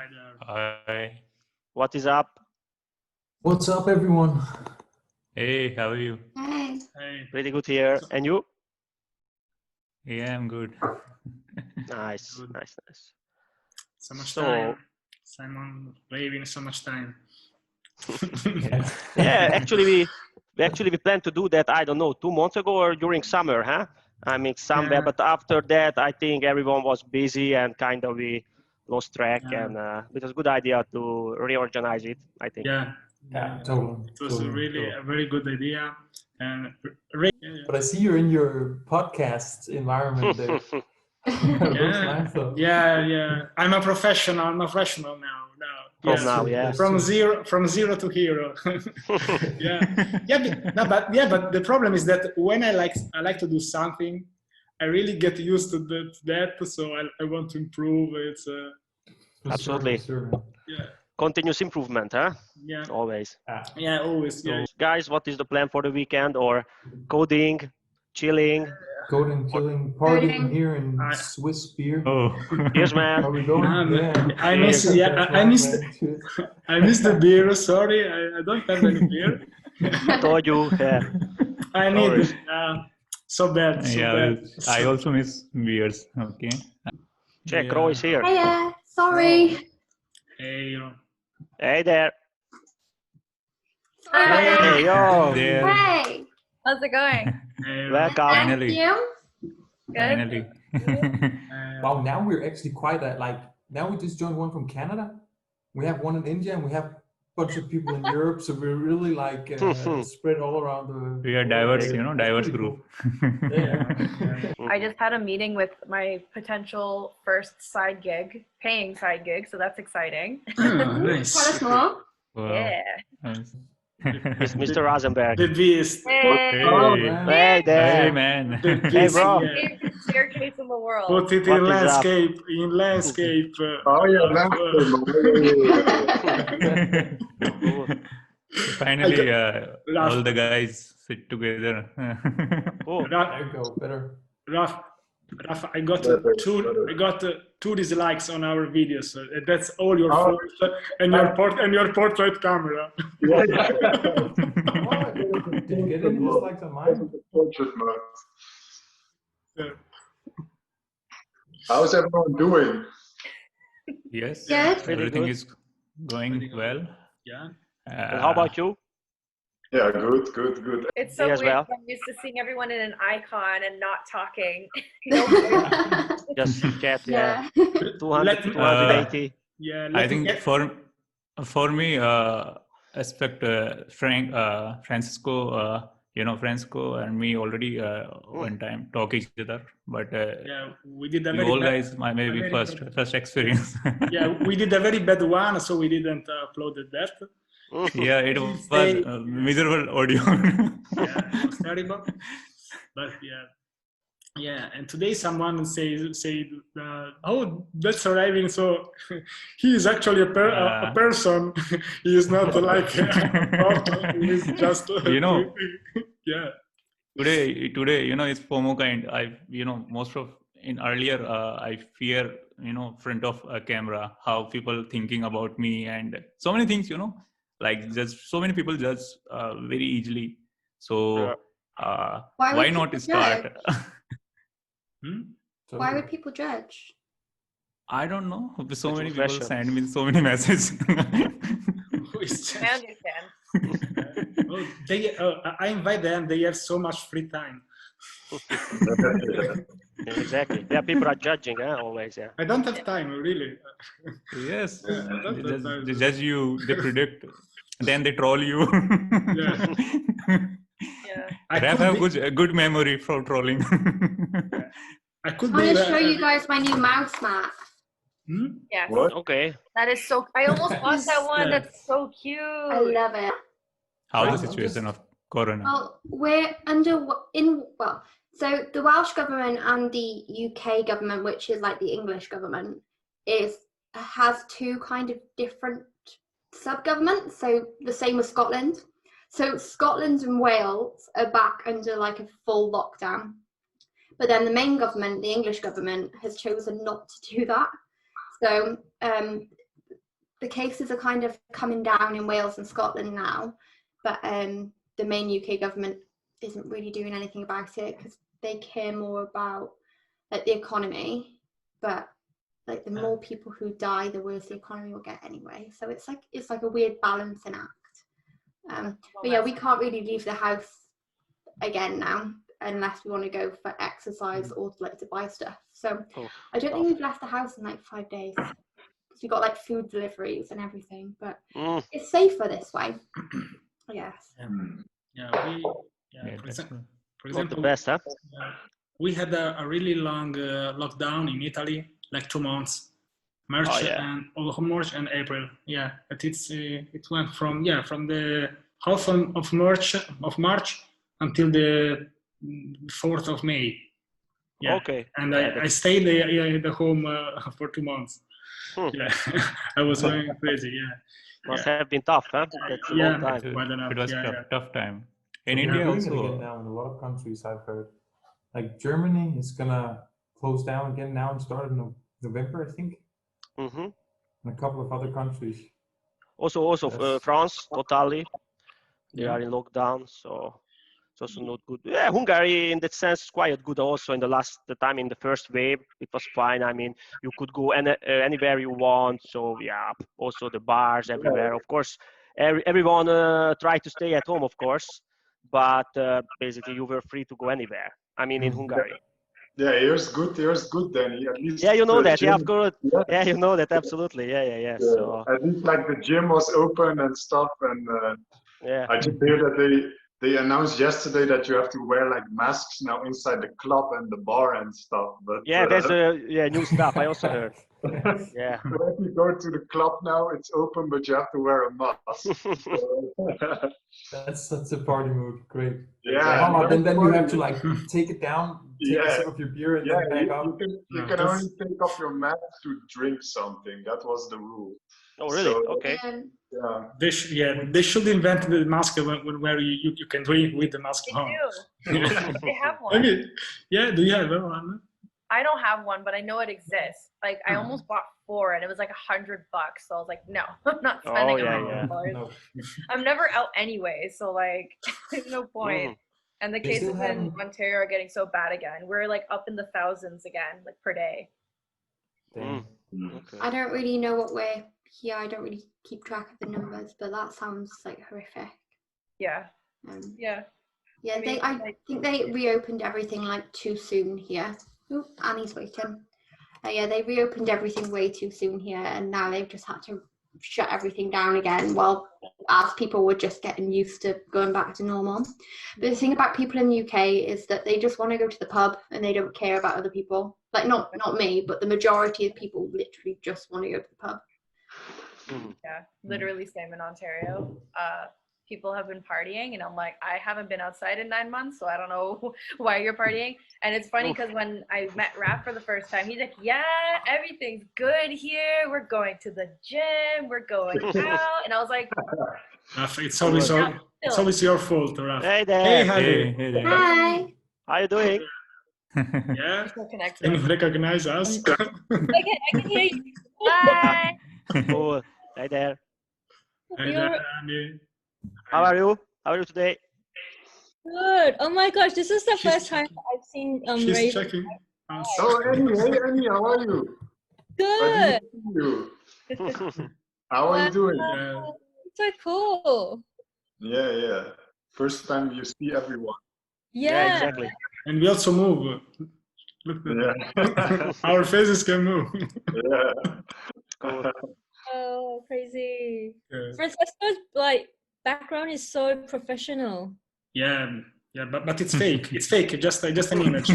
Hi. What is up? What's up, everyone? Hey, how are you? Hey. Pretty good here. And you? Yeah, I'm good. Nice, Good. nice, nice. So much So- time. Simon, Ravin, so much time. Yeah, actually we planned to do that, I don't know, 2 months ago or during summer, huh? I mean, somewhere, Yeah. but after that, I think everyone was busy and kind of we lost track, Yeah. and it was a good idea to reorganize it, I think. Yeah. Totally. It was really a very good idea. And But I see you're in your podcast environment there. It looks nice, though. yeah. I'm a professional now. From Yes. now, yeah. That's From zero to hero. But the problem is that when I like to do something, I really get used to that. So I want to improve. It's Absolutely. Sure. yeah, Continuous improvement, huh? yeah, Always. yeah, always. Yeah, Guys, what is the plan for the weekend? Or coding, chilling? Coding, chilling, partying Coding. here in Swiss beer. Oh, Here's man. Are we going? Yeah. I miss. That's Yeah, I right, missed. man. Cheers. I missed the beer. Sorry, I don't have any beer. I told you, yeah. I need worries. it. So bad. So yeah, bad. I also miss beers. Okay. Check, Yeah. Roy is here. Hiya. Sorry. Hey, Hey there. Hi. Hey, yo. There, Hey. How's it going? hey, Welcome. Thank Finally. you. Good. finally. Wow, now we're actually quite now we just joined one from Canada. We have one in India and we have a bunch of people in Europe. So we're really spread all around the. We are diverse, That's diverse pretty group. cool. Yeah. I just had a meeting with my potential first side gig, paying side gig, so that's exciting. Oh, nice. Tell us more. Wow. Yeah. Nice. It's Mr. Rosenberg. The beast. Hey. Oh, Hey, man. Hey there. hey, man. The Hey, beast. bro. Yeah. Favorite staircase in the world. Put it What in is up? landscape. In landscape. Oh yeah, Finally, all the guys sit together. Oh, There you go. Better. Raf, I got two dislikes on our videos. So that's all your Oh. fault. And your portrait camera. What? Did you get any dislikes on mine? How's everyone doing? Yes, Good. Pretty everything good. is going well. Yeah. and how about you? Yeah, good. It's so Me as weird. well. I'm used to seeing everyone in an icon and not talking. Just chat, yeah. Yeah. 200, Let me- 280. Yeah. I think for me, aspect Francesco, Francesco and me already one time talk each other, but Yeah, we did a you very all bad, guys, my maybe very first experience. yeah, we did a very bad one, so we didn't upload that. Yeah, it was They- miserable audio. Yeah, it was terrible. But yeah. And today someone said, "Oh, that's arriving." So he is actually a person. He is not like he is just yeah. today it's FOMO kind. Most of in earlier I fear front of a camera, how people thinking about me and so many things, like just so many people judge very easily. So Why would why not people start? Why would people judge? I don't know. So It's many a people question. send me so many messages. Who is I understand. I invite them. They have so much free time. Exactly. Yeah, people are judging, always, yeah. I don't have time, really. Yes, Yeah, they judge you, they predict, then they troll you. Yeah. I Raf could have be- good memory for trolling. I could I'm going be. to show you guys my new mouse mat. Yes. What? Okay. That is so. I almost bought that one. Yeah. That's so cute. I love it. How's the situation of Corona? Well, we're so the Welsh government and the UK government, which is like the English government, has two kind of different sub-governments. So the same with Scotland. So Scotland and Wales are back under like a full lockdown. But then the main government, the English government, has chosen not to do that. So the cases are kind of coming down in Wales and Scotland now, but the main UK government isn't really doing anything about it because they care more about like the economy, but like the more people who die, the worse the economy will get anyway. So it's like a weird balancing act. But yeah, we can't really leave the house again now unless we want to go for exercise or like to buy stuff. So I don't think we've left the house in like 5 days because we got like food deliveries and everything, but it's safer this way. Yes. For example, Not the best, huh? we had a really long lockdown in Italy, like 2 months, March and April. Yeah, but it went from the half of March until the 4th of May. Yeah. Okay. And I stayed at the home for 2 months. Yeah, I was going crazy. Yeah. Must have been tough, huh? That's a long time. It was tough time. In They're India doing also. it again now in a lot of countries, I've heard. Like Germany is gonna close down again now and start in November, I think. Mm-hmm. And a couple of other countries. Also France, totally. They are in lockdown, so it's also not good. Yeah, Hungary in that sense is quite good also in the time in the first wave. It was fine. I mean, you could go anywhere you want. So yeah, also the bars everywhere. Of course, everyone tried to stay at home, of course, but basically you were free to go anywhere. I mean, in Hungary. Yeah, here's good, Deni. At least yeah, you know that. gym, Yeah, of course. Yeah, you know that absolutely. Yeah. So at least like the gym was open and stuff, and I just hear that they announced yesterday that you have to wear like masks now inside the club and the bar and stuff. But yeah, there's new stuff. I also heard. Yeah. So if you go to the club now, it's open, but you have to wear a mask. That's such a party mood. Great. Yeah. Then you have to like take it down, take a sip of your beer, and then back up. You can only take off your mask to drink something. That was the rule. Oh, really? So, okay. Yeah. They should invent the mask where you can drink with the mask on. They do. They have one. I mean, yeah, do you have one? I don't have one, but I know it exists. Like I almost bought 4 and it was like $100. So I was like, no, I'm not spending $100. No. I'm never out anyway, so like there's no point. And the cases in Ontario are getting so bad again. We're like up in the thousands again, like per day. Okay. I don't really know what we're here. I don't really keep track of the numbers, but that sounds like horrific. Yeah. Yeah. I think they reopened everything like too soon here. Oop, Annie's waiting. Yeah, they reopened everything way too soon here, and now they've just had to shut everything down again. Well, as people were just getting used to going back to normal. But the thing about people in the UK is that they just want to go to the pub and they don't care about other people. Like not me, but the majority of people literally just want to go to the pub. Yeah, literally same in Ontario. People have been partying and I'm like, I haven't been outside in 9 months, so I don't know why you're partying. And it's funny because when I met Raph for the first time, he's like, yeah, everything's good here. We're going to the gym. We're going out. And I was like, it's always your fault, Raph. Hey there. Hey, there. Hi. How you doing? Yeah. so connected. Can you recognize us? I can hear you. Bye. Cool. Hey there. Hey there, Annie. How are you? How are you today? Good. Oh my gosh, this is the first time I've seen She's Ravin. checking us. Oh, Annie, how are you? Good. How are you doing? Yeah. So cool. Yeah. First time you see everyone. Yeah. Exactly. And we also move. Look at that. Our faces can move. Yeah. Cool. Oh, crazy. Yeah. Francesco's background is so professional. Yeah, but it's fake. It's fake. Just an image.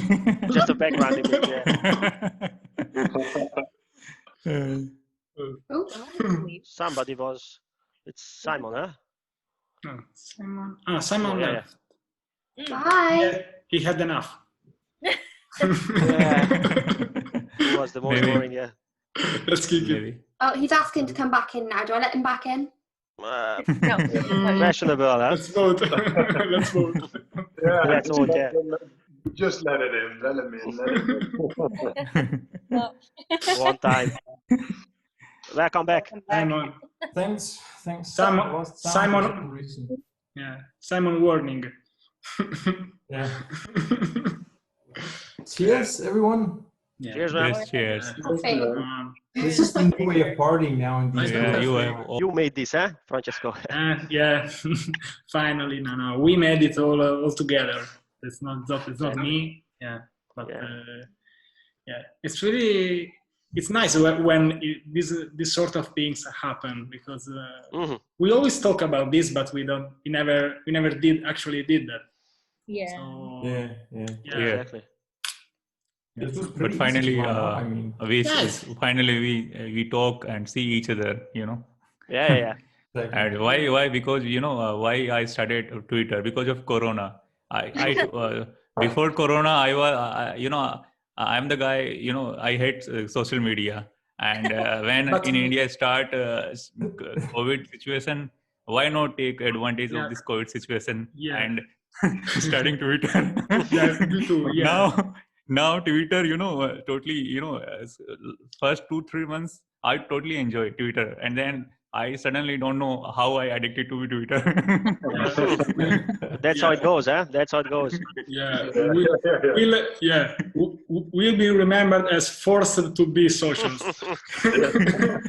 Just a background image. Yeah. Oh, Somebody was. It's Simon, huh? No, Simon. Simon Yeah. left. bye. Yeah, he had enough. Yeah. He was the most boring. Yeah. Let's keep it. Oh, he's asking to come back in now. Do I let him back in? No. Questionable, huh? Let's vote. Let's vote. Yeah, That's all, yeah. Just let it in. Let him in. One time. Welcome back. Simon. Thanks. Simon. Yeah, Simon warning. Yeah. Cheers, everyone. Yeah. Cheers, man. Cheers. This is the new way of partying now in these days. You made this, huh, Francesco? Yeah. Finally, no. We made it all together. It's not me. Yeah, but yeah, it's nice when this sort of things happen, because we always talk about this, but we never actually did that. Yeah. So, Yeah. Exactly. But finally, we talk and see each other, Yeah. And why? Because why I started Twitter, because of Corona. Before Corona, I'm the guy. I hate social media, and when in India start COVID situation, why not take advantage of this COVID situation and starting Twitter? Me too. Yeah. Now Twitter, totally, first 2-3 months, I totally enjoy Twitter. And then I suddenly don't know how I addicted to Twitter. That's how it goes, huh? That's how it goes. Yeah. We'll be remembered as forced to be socials.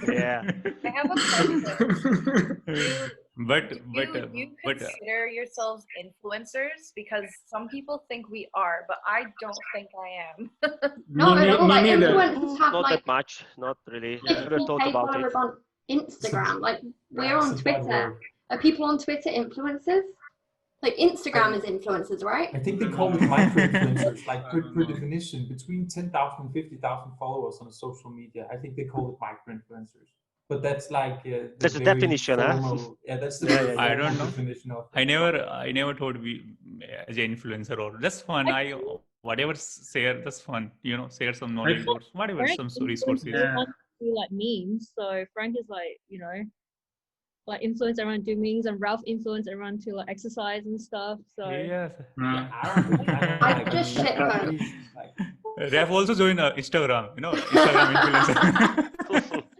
Yeah. I have a question. But you consider yourselves influencers? Because some people think we are, but I don't think I am. No, like influencers have not like that much, not really. Yeah. Never thought about it. On Instagram, like we're on Twitter. Are people on Twitter influencers? Like Instagram is influencers, right? I think they call it micro-influencers, like per definition, between 10,000 and 50,000 followers on a social media. I think they call it micro-influencers. But that's like that's the definition, huh? Yeah, that's the I don't know. definition of. I never thought we as an influencer or just fun. Whatever share, that's fun. Share some knowledge or whatever, some resources. Do like memes. So Frank is like, like influence everyone to do memes, and Ralph influenced everyone to like exercise and stuff. So Yes. I just shit her. Ralph also joined Instagram. Instagram influencer.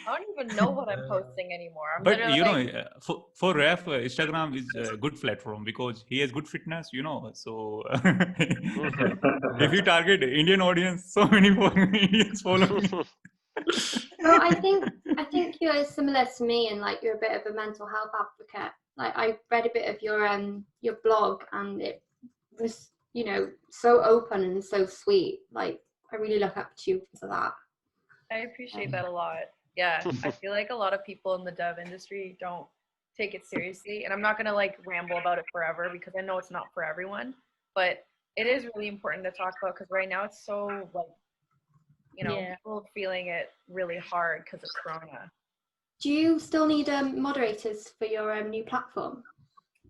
I don't even know what I'm posting anymore. But for Raf, Instagram is a good platform because he has good fitness, So if you target Indian audience, so many Indians follow me. So I think you're similar to me, and like you're a bit of a mental health advocate. Like I read a bit of your blog, and it was so open and so sweet. Like I really look up to you for that. I appreciate that a lot. Yeah, I feel like a lot of people in the dev industry don't take it seriously, and I'm not gonna like ramble about it forever because I know it's not for everyone, but it is really important to talk about because right now it's so like, people feeling it really hard because of Corona. Do you still need moderators for your new platform?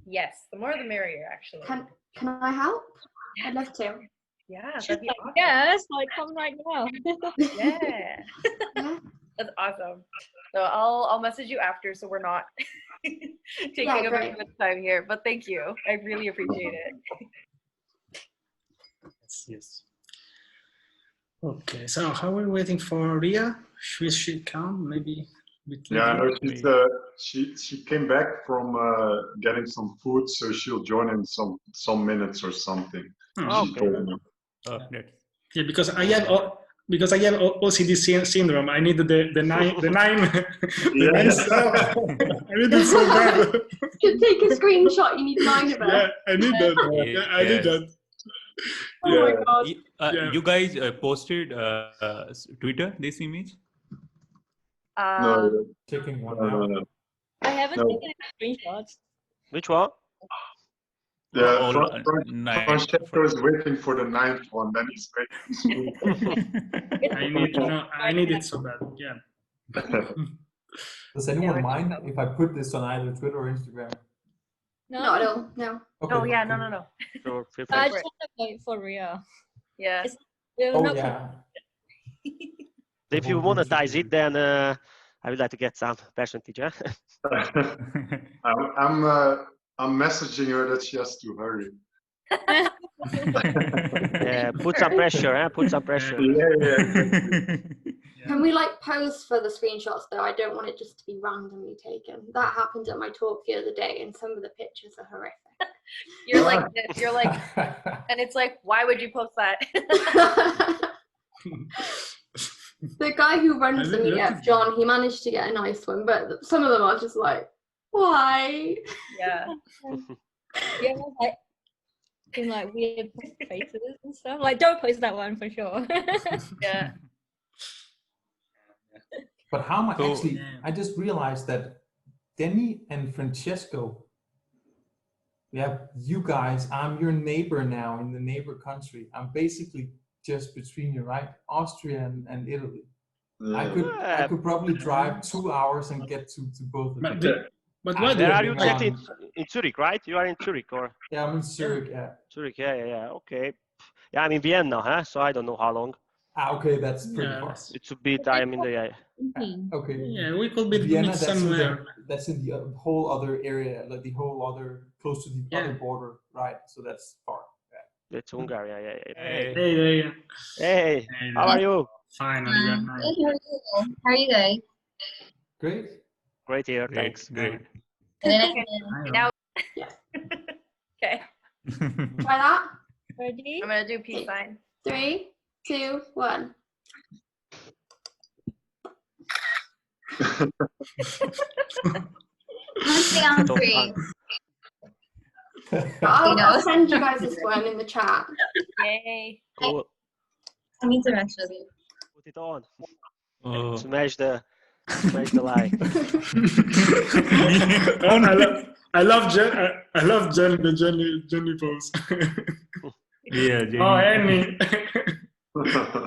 Yes, the more the merrier, actually. Can I help? I'd love to. Yeah, that'd be awesome. Yes, like come right now. Yeah. That's awesome. So I'll message you after so we're not taking up too much time here. But thank you. I really appreciate it. Yes. Okay, so how are we waiting for Ria? Should she come? Maybe. Yeah, no, she came back from getting some food, so she'll join in some minutes or something. Okay. Yeah, because I have OCD syndrome. I need the nine. I need it so bad. Should take a screenshot. You need 9 of it. Yeah, I need that. I need that. Oh my God. You guys posted Twitter this image? No, taking one now. I haven't taken any screenshots. Which one? Yeah, Francesco is waiting for the 9th one, then he's waiting. I need it so bad. Yeah. Does anyone mind if I put this on either Twitter or Instagram? No, not at all. No. Okay. Oh yeah, no. Sure, I just want to wait for Ria. Yeah. Yeah. If you monetize it, then I would like to get some percentage. Huh? I'm messaging her that she has to hurry. Yeah, put some pressure, huh? Put some pressure. Can we like pose for the screenshots though? I don't want it just to be randomly taken. That happened at my talk the other day, and some of the pictures are horrific. You're like this. You're like, and it's like, why would you post that? The guy who runs the meetup, John, he managed to get a nice one, but some of them are just like, why? Yeah. Yeah, like in like weird faces and stuff. Like, don't post that one for sure. Yeah. But how am I actually? I just realized that Deni and Francesco. Yeah, you guys. I'm your neighbor now in the neighbor country. I'm basically just between you, right? Austria and Italy. I could probably drive 2 hours and get to both of them. But what Where are you exactly? In Zurich, right? You are in Zurich, or? Yeah, I'm in Zurich. Yeah. Zurich, yeah. Okay. Yeah, I'm in Vienna, huh? So I don't know how long. Okay, that's pretty far. It's a bit. I am in the. Okay. Yeah, we could be Vienna. doing somewhere. That's in the whole other area, like the whole other close to the other border, right? So that's far. Yeah. It's Hungary. Yeah. Hey. How are you? Fine. Hey, how are you guys? Great. Great here. Thanks. Great. Now. Okay. Try that. Ready? I'm gonna do peace sign. 3, 2, 1. Stay on 3. I'll send you guys this one in the chat. Yay. Cool. I need to actually. Put it on. Oh. Smash the like. I love the Jenny pose. Yeah, Jenny. Oh, Annie.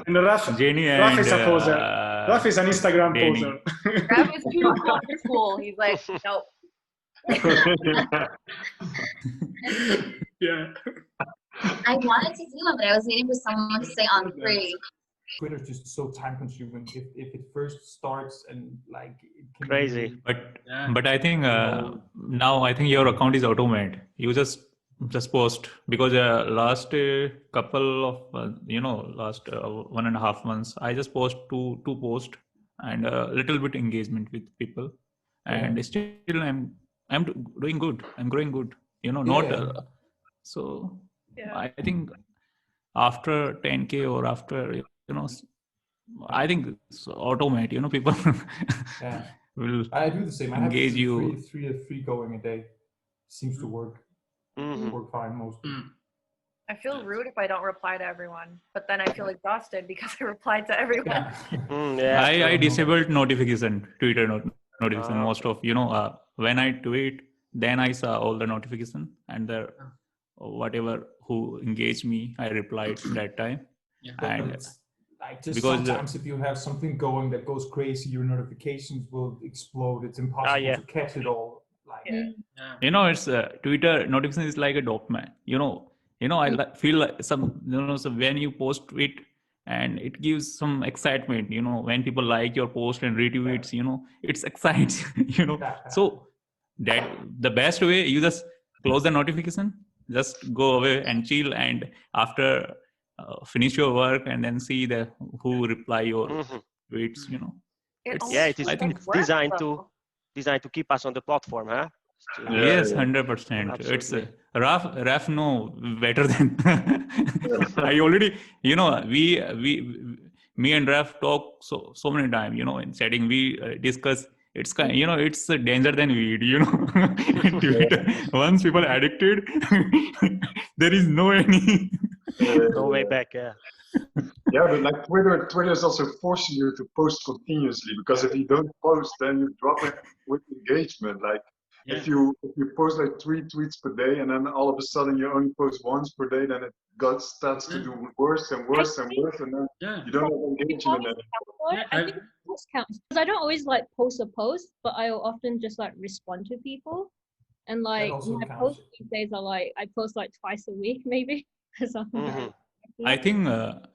And Raf is a poser. Raf is an Instagram poser. Raf is too cool. He's like, nope. Yeah. I wanted to do one, but I was waiting for someone to say on 3. Twitter's just so time consuming. If it first starts and like it can Crazy. But I think now I think your account is automated. You just post, because last couple of last 1.5 months I just post two posts and a little bit engagement with people, and still I'm doing good. I'm growing good. So I think after 10K or after I think it's automate. People will. I do the same. I have engage you. three going a day. Seems to work. Work fine mostly. I feel rude if I don't reply to everyone, but then I feel exhausted because I replied to everyone. I disabled notification, Twitter notification. Most of when I tweet, then I saw all the notification and whatever who engaged me, I replied that time. And just because sometimes if you have something going that goes crazy, your notifications will explode. It's impossible to catch it all. It's Twitter notification is like a dopamine. I feel like so when you post tweet and it gives some excitement. When people like your post and retweets, it's excites. So that the best way, you just close the notification, just go away and chill, and after finish your work and then see who reply your tweets. It is, I think, designed to keep us on the platform, huh? Yes, 100%. It's Raf know better than I already. Me and Raf talk so many times. In chatting we discuss. It's kind, it's a danger than weed. Twitter. Once people addicted, there is no way back. Yeah. Yeah, but like Twitter is also forcing you to post continuously, because if you don't post, then you drop it with engagement. Like if you post like 3 tweets per day, and then all of a sudden you only post once per day, then it starts to do worse and worse and worse, and then you don't have engagement anymore. I think post counts, because I don't always like post a post, but I will often just like respond to people, and like my posts these days are like I post like twice a week maybe. I think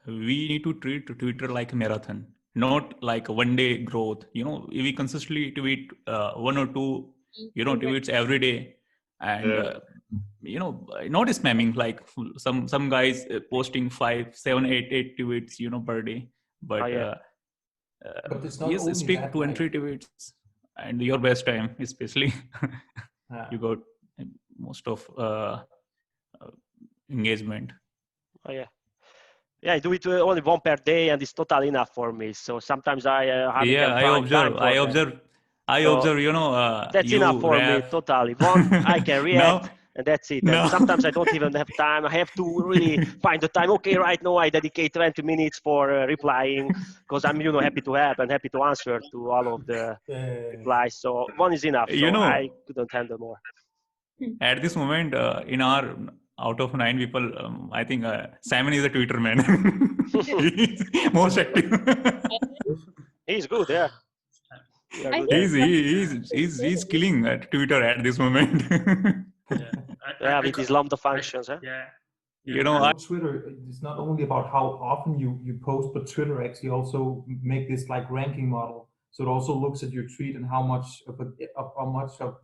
we need to treat Twitter like a marathon, not like a one-day growth. We consistently tweet 1 or 2 tweets every day, and not spamming, like some guys posting 5, 7, 8 tweets, per day. But but it's not yes, only stick that, 2 and 3 tweets, and your best time, especially you got most of engagement. Oh yeah. Yeah, I do it only 1 per day, and it's totally enough for me. So sometimes I hardly can find time for that. I observe. That's you enough for me, totally. One, I can react, and that's it. And sometimes I don't even have time. I have to really find the time. Okay, right now I dedicate 20 minutes for replying, because I'm, happy to help and happy to answer to all of the replies. So one is enough. So I couldn't handle more. At this moment, in our out of 9 people, I think Simon is a Twitter man. He's most active. He's good, yeah. He's killing at Twitter at this moment. Yeah, with his lambda functions, huh? Yeah. Twitter is not only about how often you post, but Twitter actually also make this like ranking model. So it also looks at your tweet and how much of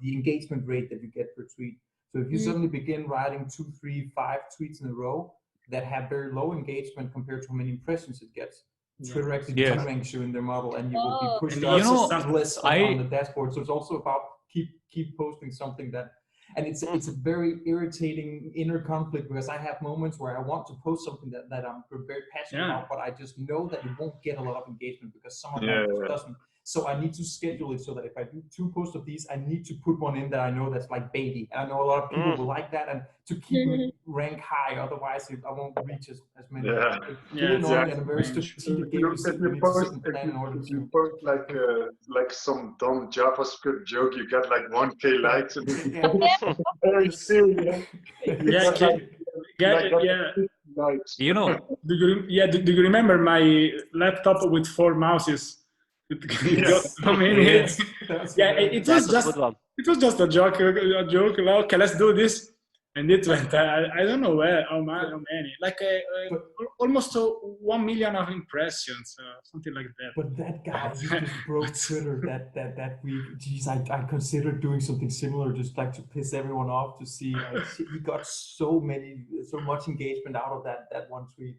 the engagement rate that you get per tweet. So if you suddenly begin writing 2, 3, 5 tweets in a row that have very low engagement compared to how many impressions it gets, Twitter actually ranks you in their model, and you will be pushed up less on the dashboard. So it's also about keep posting something that, and it's a very irritating inner conflict, because I have moments where I want to post something that I'm very passionate about, but I just know that it won't get a lot of engagement because some of them just doesn't. So I need to schedule it so that if I do 2 posts of these, I need to put one in that I know that's like baby. I know a lot of people will like that, and to keep me rank high, otherwise I won't reach as many. Exactly. And a very strategic game. If you post like some dumb JavaScript joke, you get like 1K likes. And it's very serious. Likes. Do you remember my laptop with 4 mouses? It got so many hits. It was just a joke. Okay, let's do this, and it went. I don't know how many. Like almost 1 million of impressions, something like that. But that guy, he just broke Twitter that week. Jeez, I considered doing something similar, just like to piss everyone off, to see. He got so much engagement out of that one tweet.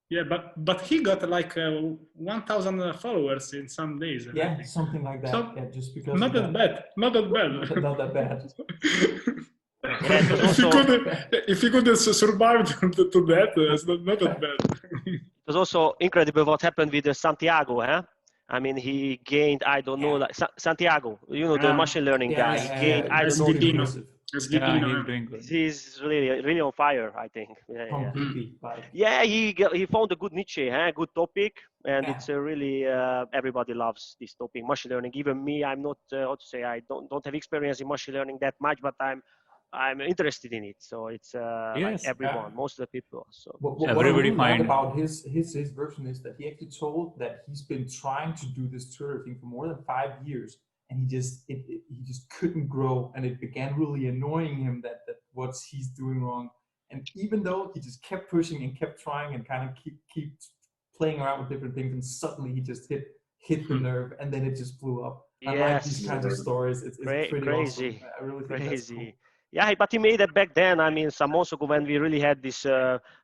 Yeah, but he got like 1,000 followers in some days. Yeah, something like that. So, just because not that bad. Not that bad. If he could survive to that, it's not that bad. It was also incredible what happened with Santiago, huh? I mean, he gained, I don't know, like Santiago, the machine learning guy. He gained, I don't know. He's doing good. He's really on fire, I think. He found a good niche, good topic, and it's really everybody loves this topic, machine learning. Even me, I'm not I don't have experience in machine learning that much, but I'm interested in it. So it's like everyone, most of the people. So everybody find about his version is that he actually told that he's been trying to do this Twitter thing for more than 5 years. And he just couldn't grow, and it began really annoying him that what he's doing wrong. And even though he just kept pushing and kept trying and kind of keep playing around with different things, and suddenly he just hit the nerve, and then it just blew up. I like these kinds of stories. It's pretty crazy. Awesome. I really think that's cool. Yeah, but he made it back then. I mean, some months ago when we really had this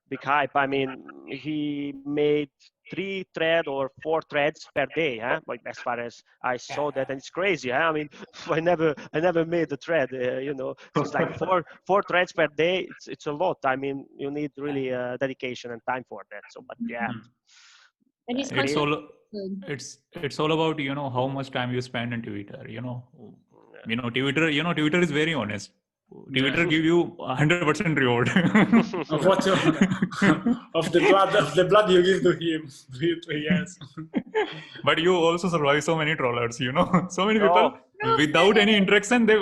big hype. I mean, he made 3 threads or 4 threads per day, like as far as I saw that, and it's crazy. I mean, I never made a thread. It's like 4 threads per day. It's a lot. I mean, you need really dedication and time for that. So, but yeah. And he's it's all about how much time you spend on Twitter. Twitter is very honest. Twitter give you 100% reward of the blood you give to him. Yes. But you also survive so many trollers. So many people without any interaction they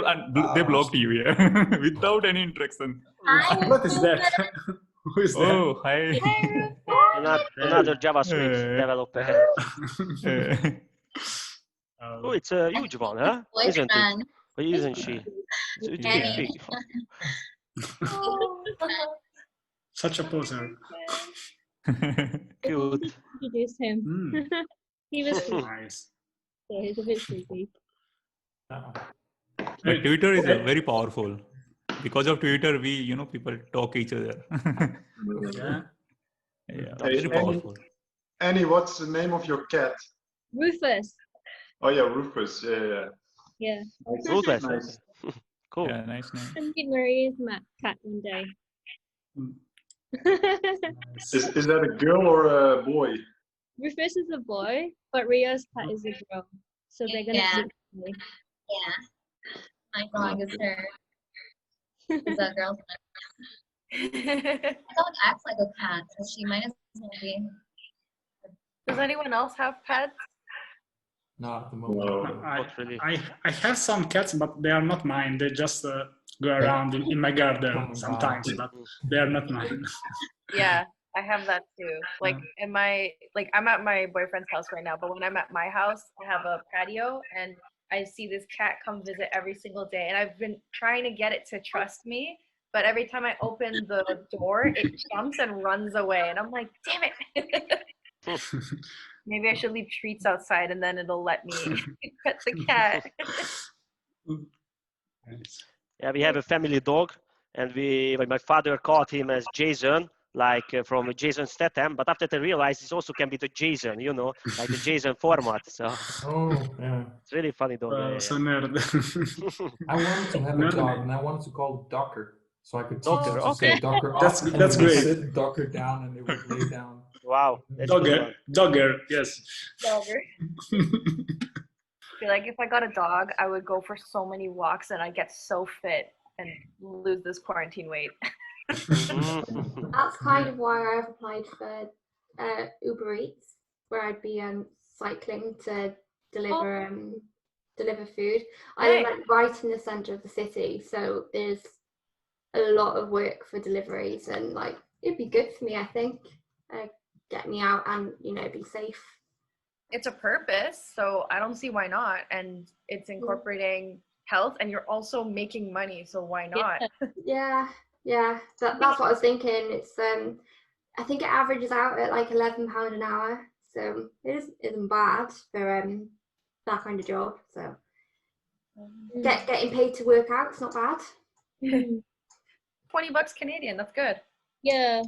blocked you. Yeah, without any interaction. What is that? Who is that? Oh, hi. Another JavaScript developer. Oh, it's a huge one, huh? Isn't it? Isn't she? It's big. Such a poser. Cute. Introduce him. He was nice. Yeah, he's a bit creepy. But Twitter is very powerful. Because of Twitter, we, people talk each other. Yeah. Yeah, Hey, very powerful. Annie, what's the name of your cat? Rufus. Oh yeah, Rufus. Yeah. Rufus. Nice. Cool. Yeah, nice name. I'm getting Maria's cat one day. Is that a girl or a boy? Rufus is a boy, but Ria's cat is a girl. So they're gonna Yeah. keep me. Yeah. My dog is her. Is a girl. My dog acts like a cat, so she might as well be. Does anyone else have pets? Not at the moment. No. Not really. I have some cats, but they are not mine. They just go around in my garden sometimes, but they are not mine. Yeah, I have that too. Like I'm at my boyfriend's house right now, but when I'm at my house, I have a patio and I see this cat come visit every single day. And I've been trying to get it to trust me, but every time I open the door, it jumps and runs away. And I'm like, damn it. Maybe I should leave treats outside and then it'll let me pet the cat. Yeah, we have a family dog, and my father called him as Jason, like from Jason Statham. But after they realized it also can be the Jason, like the Jason format. So Yeah. it's really funny dog. So nerd. I wanted to have a dog, and I wanted to call it Docker, so I could teach Docker, it to okay. say Docker up, That's and great. it would sit Docker down, and it would lay down. Wow, that's a good one. Dogger, yes. Dogger. Feel like if I got a dog, I would go for so many walks and I'd get so fit and lose this quarantine weight. That's kind of why I've applied for Uber Eats, where I'd be cycling to deliver food. I live like right in the center of the city, so there's a lot of work for deliveries, and like it'd be good for me, I think, get me out and be safe. It's a purpose, so I don't see why not. And it's incorporating health, and you're also making money, so why not? Yeah. That's what I was thinking. It's I think it averages out at like £11 an hour, so it isn't bad for that kind of job. So getting paid to work out, it's not bad. $20 Canadian, that's good. Yeah.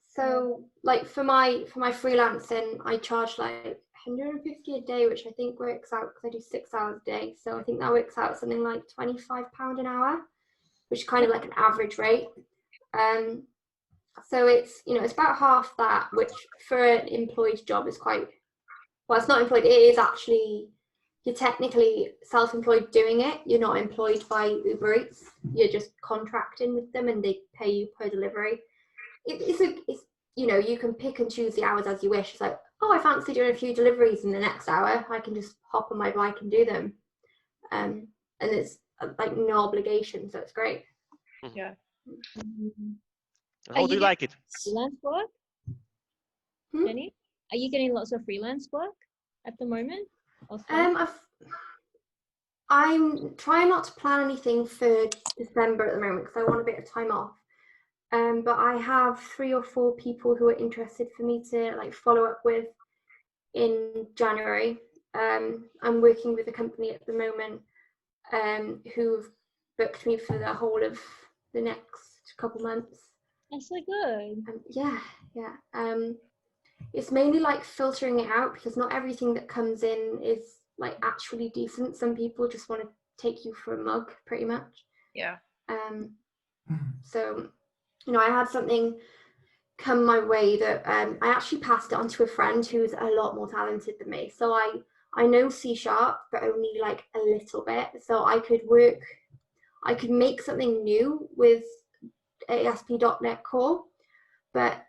So like for my freelancing, I charge like 150 a day, which I think works out, because I do 6 hours a day, so I think that works out something like £25 an hour, which is kind of like an average rate. So it's it's about half that, which for an employed job is quite, well, it's not employed, it is actually, you're technically self-employed doing it. You're not employed by Uber Eats, you're just contracting with them and they pay you per delivery. It's you can pick and choose the hours as you wish. It's like, oh, I fancy doing a few deliveries in the next hour, I can just hop on my bike and do them, and it's like no obligation, so it's great. Yeah. How do you like it? Freelance work? Deni? Are you getting lots of freelance work at the moment? I'm trying not to plan anything for December at the moment because I want a bit of time off. But I have 3 or 4 people who are interested for me to like follow up with in January. I'm working with a company at the moment who've booked me for the whole of the next couple months. That's so good. Yeah. It's mainly like filtering it out, because not everything that comes in is like actually decent. Some people just want to take you for a mug, pretty much. Yeah. So, I had something come my way that I actually passed it on to a friend who's a lot more talented than me. So I know C#, but only like a little bit. So I could make something new with ASP.NET Core, but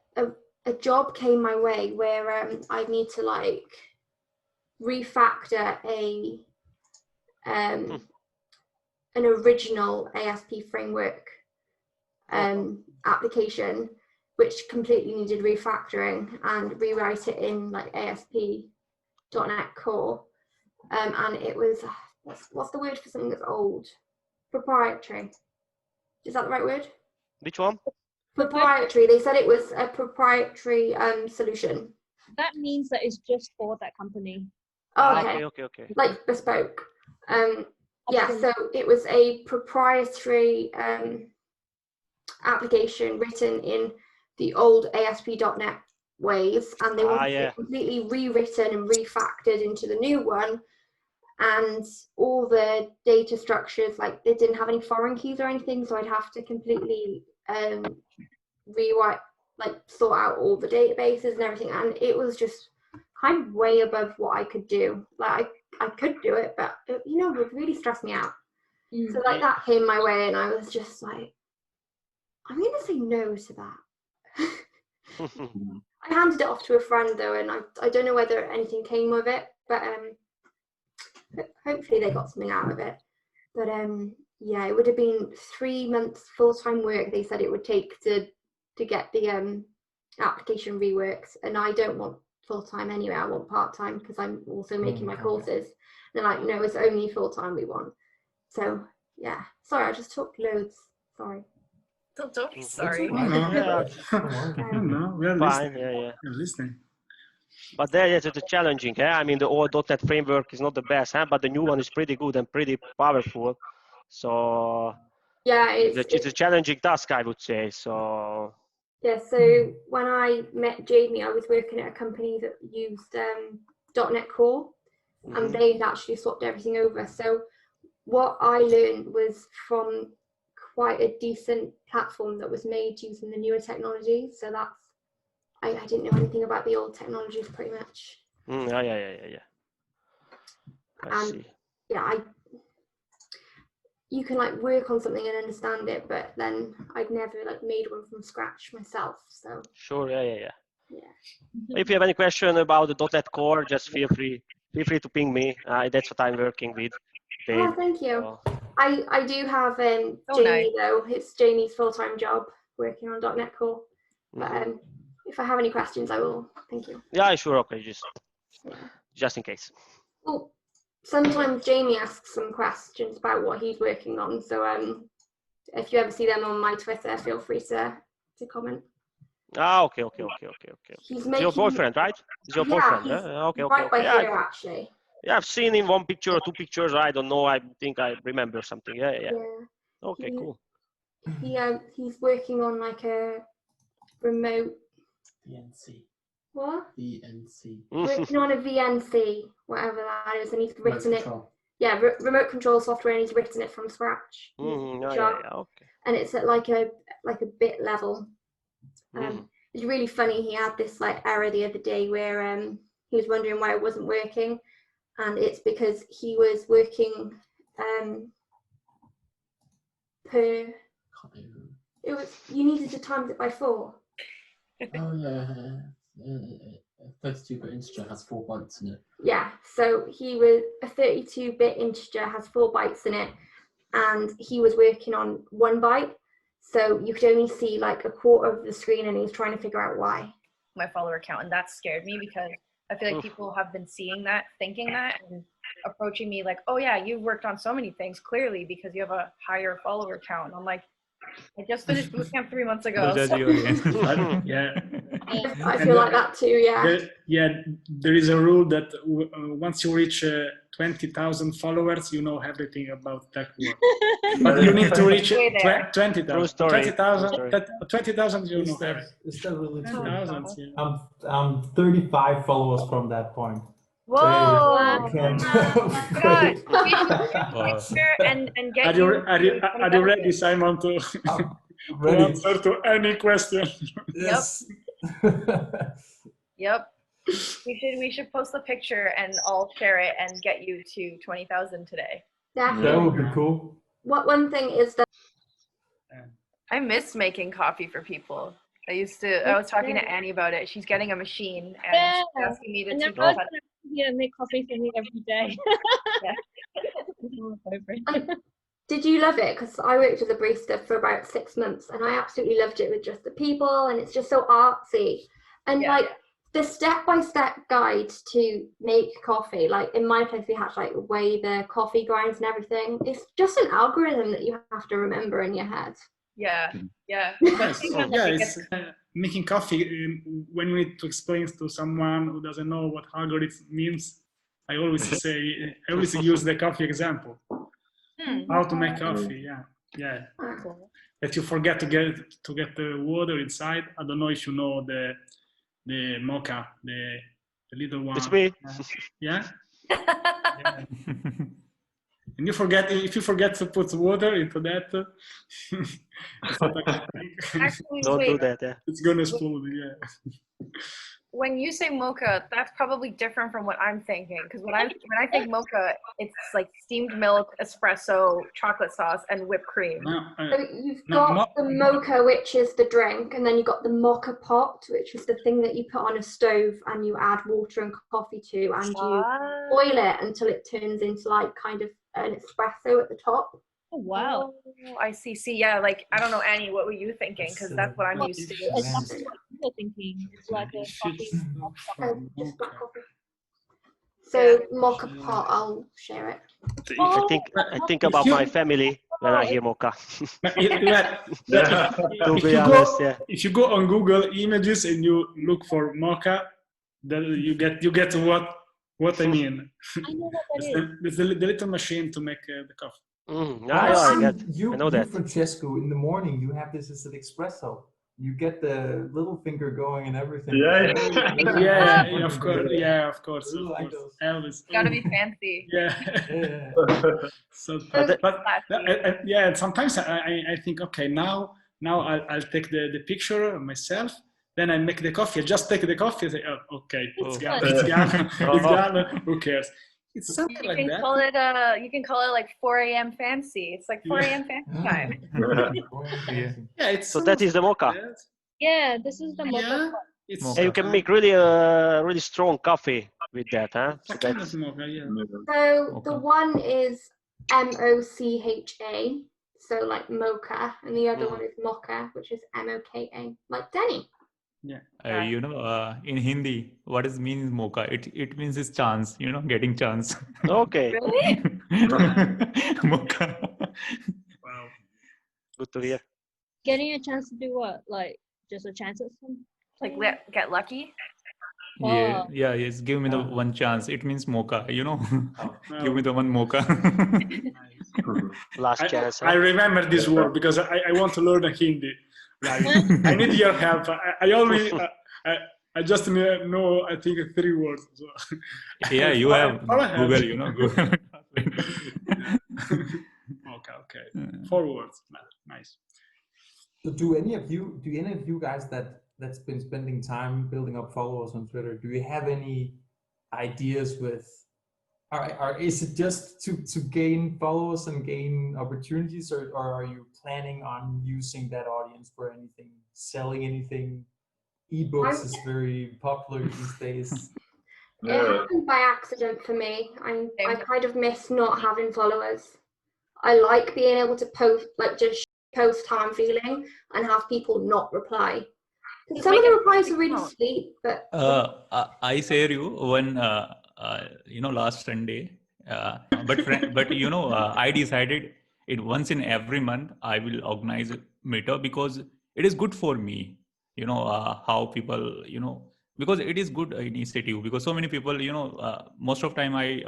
a job came my way where I need to like refactor an original ASP framework application, which completely needed refactoring, and rewrite it in like ASP.NET Core, and it was what's the word for something that's old? Proprietary. Is that the right word? Which one? Proprietary. They said it was a proprietary solution. That means that it's just for that company. Oh, okay. Okay. Like bespoke. Yeah, so it was a proprietary application written in the old ASP.NET ways, and they wanted it completely rewritten and refactored into the new one. And all the data structures, like they didn't have any foreign keys or anything, so I'd have to completely rewrite, like sort out all the databases and everything. And it was just kind of way above what I could do. Like I could do it, but it, you know, it would really stress me out. So like that came my way, and I was just like, I'm gonna say no to that. I handed it off to a friend though, and I don't know whether anything came of it, but hopefully they got something out of it. But yeah, it would have been 3 months full-time work they said it would take to get the application reworked, and I don't want full-time anyway. I want part-time because I'm also making my courses. And they're like, no, it's only full-time we want. So yeah, sorry, I just talked loads. Sorry. Don't be sorry. No, we're fine. We're listening. But there, it's challenging. I mean, the old .NET framework is not the best, but the new one is pretty good and pretty powerful. So yeah, it's a challenging task, I would say. So yeah. So when I met Jamie, I was working at a company that used .NET Core, and they'd actually swapped everything over. So what I learned was from quite a decent platform that was made using the newer technology. So that's, I didn't know anything about the old technologies pretty much. Yeah. I see. Yeah, you can like work on something and understand it, but then I'd never like made one from scratch myself. So sure, yeah. If you have any question about the .NET Core, just feel free to ping me. That's what I'm working with. Oh, thank you. So. I do have Jamie though. It's Jamie's full-time job working on .NET Core. But if I have any questions, I will. Thank you. Yeah, sure. Okay, just in case. Well, sometimes Jamie asks some questions about what he's working on. So if you ever see them on my Twitter, feel free to comment. Okay. He's making... your boyfriend, right? He's your boyfriend. Okay. Right by here, actually. Yeah, I've seen him 1 picture or 2 pictures. I don't know. I think I remember something. Yeah. Okay, cool. He's working on like a remote VNC. What? VNC. Working on a VNC, whatever that is, and he's written it. Yeah, remote control software, and he's written it from scratch. Okay. And it's at like a bit level. It's really funny. He had this like error the other day where he was wondering why it wasn't working. And it's because he was working you needed to times it by 4. Oh yeah, 32-bit integer has 4 bytes in it. Yeah, so a 32-bit integer has 4 bytes in it, and he was working on 1 byte, so you could only see like a quarter of the screen, and he was trying to figure out why. My follower count, and that scared me because I feel like people have been seeing that, thinking that, and approaching me like, oh yeah, you've worked on so many things clearly because you have a higher follower count. And I'm like, I just finished bootcamp 3 months ago. So. Yeah. I feel like that too, yeah. There is a rule that once you reach 20,000 followers, you know everything about tech work. But you need to reach 20,000. 20,000, you know everything. Is that really true? 20,000, yeah. I'm 35 followers from that point. Whoa! God. and get are you ready, Simon, to answer to any question? Yes. Yep. We should post a picture and I'll share it and get you to 20,000 today. Definitely. That would be cool. One thing is that I miss making coffee for people. I was talking to Annie about it. She's getting a machine and she's asking me to teach her. Yeah, make coffee for me every day. Did you love it? Because I worked as a barista for about 6 months, and I absolutely loved it with just the people, and it's just so artsy. And like the step-by-step guide to make coffee, like in my place we had to like weigh the coffee grinds and everything. It's just an algorithm that you have to remember in your head. Yeah. It's making coffee. When we need to explain to someone who doesn't know what algorithm means, I always use the coffee example. How to make coffee? Yeah. Cool. That you forget to get the water inside. I don't know if you know the mocha, the little one. It's me. Yeah. Yeah. And if you forget to put water into that, it's not Actually, Don't do wait. that. Yeah. it's gonna explode. Yeah. When you say mocha, that's probably different from what I'm thinking. Because when I think mocha, it's like steamed milk, espresso, chocolate sauce, and whipped cream. So you've got the mocha, which is the drink, and then you've got the mocha pot, which is the thing that you put on a stove and you add water and coffee to, and you boil it until it turns into like kind of an espresso at the top. Oh, wow. Oh, I see. Yeah, like, I don't know, Annie, what were you thinking? Because that's what I'm used to. That's what I'm thinking. It's like a coffee. Just black coffee. So mocha pot, I'll share it. I think about my family when I hear mocha. If you go on Google Images and you look for mocha, then you get what I mean. I know what that is. It's the little machine to make the coffee. I know that. Francesco, in the morning you have this as an espresso. You get the little finger going and everything. Yeah, of course. Yeah, of course. Elvis. Gotta be fancy. Yeah. So, yeah, and sometimes I think, okay, now I'll take the picture myself. Then I make the coffee. I just take the coffee and say, oh, okay, it's gone. It's gone. Who cares? It's something You like can that. call it you can call it like 4 a.m. fancy. It's like 4 a.m. fancy time. Yeah, it's So that is the mocha. Yeah, this is the mocha. It's And you can make really strong coffee with that, huh? So kind of mocha, yeah. So the one is MOCHA, so like mocha, and the other one is mocha, which is MOKA, like Deni. Yeah. In Hindi, what it means mocha? It means it's chance, getting chance. Okay. Really? Mocha. Wow. Good to hear. Getting a chance to do what? Like just a chance at something? Like get lucky. Yeah, yes. Give me the one chance. It means mocha, Give me the one mocha. Last chance. I remember this word because I want to learn Hindi. I need your help. I just know, I think, 3 words. So. Yeah, you have Google, Google. Okay. 4 words. Nice. So do any of you guys that's been spending time building up followers on Twitter, do you have any ideas with, or is it just to gain followers and gain opportunities, or are you planning on using that audience for anything, selling anything? Ebooks is very popular these days. It happened by accident for me. I kind of miss not having followers. I like being able to post, like just post how I'm feeling and have people not reply. Some of the replies are really sweet, but I share you when last Sunday. But I decided it once in every month I will organize a meetup because it is good for me. How people because it is good initiative because so many people most of time I